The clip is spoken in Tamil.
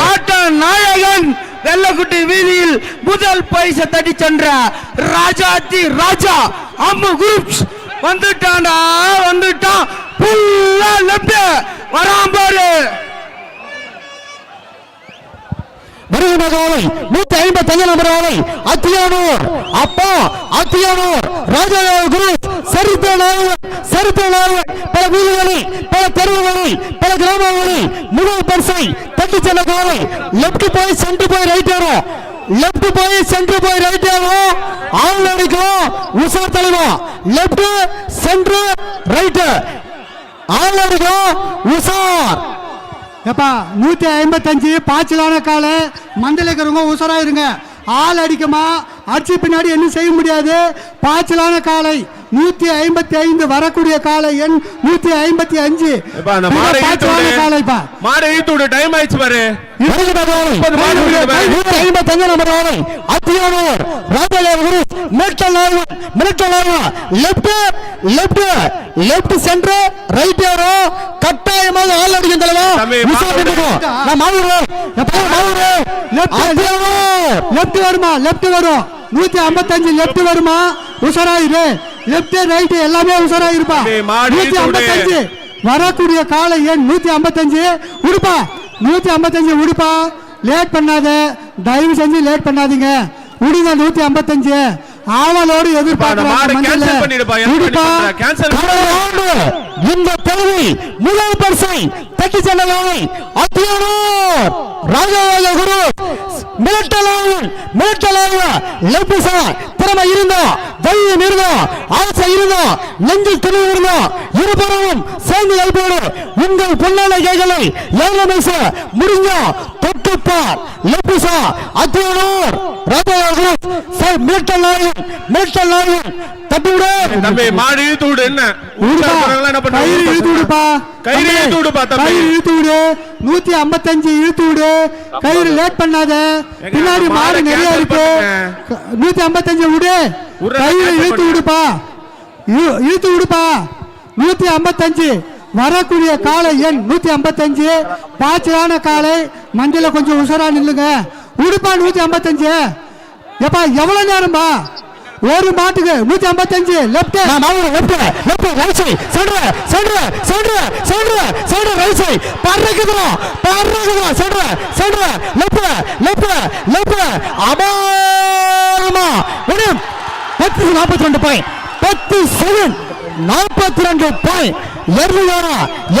ஆட்ட நாயகன் வெள்ளக்குட்டி வீதியில் முதல் பரிசு தட்டி சென்ற ராஜாத்தி ராஜா அம்மு குரூப்ஸ் வந்துட்டான் புல்லா லெப்ட் வராம்பாரு வருகின்ற 155 நம்பர் ஆலை அத்தியானூர் அப்பா அத்தியானூர் ராஜா குரு சரித்திர நாயகன் பல வீடுகளில் பல தெருவுகளில் பல கிராமங்களில் முதல் பரிசை தட்டி செல்ல காலை லெப்ட் போய் சென்டர் போய் ரைட் ஏறும் லெப்ட் போய் சென்டர் போய் ரைட் ஏறும் ஆள் அடிக்கும் உசார் தலைவா லெப்ட் சென்டர் ரைட் ஆள் அடிக்கும் உசார் எப்பா 155 பாய்ச்சலான காலை மண்டல இருக்கிறவங்க உசரா இருங்க. ஆள் அடிக்குமா அடிச்சு பின்னாடி என்ன செய்ய முடியாது. பாய்ச்சலான காலை 155 வரக்கூடிய காலை எண் 155 காலைப்பா மாடு ஈத்துடு டைம் ஆயிடுச்சு பாரு. 155 நம்பர் ஆலை அத்தியானூர் ராஜா குரு மிலிட்டல் லெப்ட் சென்டர் ரைட் ஏரோ கட்டாயமாக ஆள் அடிக்கும் தலைவா லெப்ட் வருமா லெப்ட் வரும் 155 லெப்ட் வருமா உசராயிரு லெப்ட் ரைட் எல்லாமே உசராயிருப்பா 155 வரக்கூடிய காலை எண் 155 உடுப்பா 155 உடுப்பா லேட் பண்ணாத தயவு செஞ்சு லேட் பண்ணாதீங்க உடுங்க 155 ஆவலோடு இந்த பகுதி முதல் பரிசை தட்டி செல்லவில்லை அத்தியானூர் ராஜா குரு மிரட்டலாக லெப்டிசா திறமை இருந்தோம் தைரியம் இருந்தோம் ஆசை இருந்தோம் நெஞ்சில் துணிவு இருந்தோம் இருபுறமும் சேர்ந்து கைப்போடு உங்கள் பொன்னான கைகளை ஏழமைச முடிஞ்சோம் தொட்டுப்பார் லெப்டிசா அத்தியானூர் ராஜா குரு மிரட்டல் நாயகன் தப்பிவிடு தம்பி மாடு இழுத்து விடு என்ன கயிறு இழுத்து விடுப்பா கயிறு இழுத்து விடுப்பா தம்பி இழுத்து விடு 155 இழுத்து விடு கயிறு லேட் பண்ணாத பின்னாடி மாடு நிறைய இருக்கு 155 விடு கயிறு இழுத்து விடுப்பா 155 வரக்கூடிய காலை எண் 155 பாய்ச்சலான காலை மஞ்சள கொஞ்சம் உஷரா நில்லுங்க உடுப்பா 155 எப்பா எவ்வளவு நேரம்பா ஒரு மாட்டுக்கு 155 left right side centre right side பறக்குறோம் சென்டர் லெஃப்ட் அபாரமா 42 பாயிண்ட் 10 செகண்ட் 42 பாயிண்ட்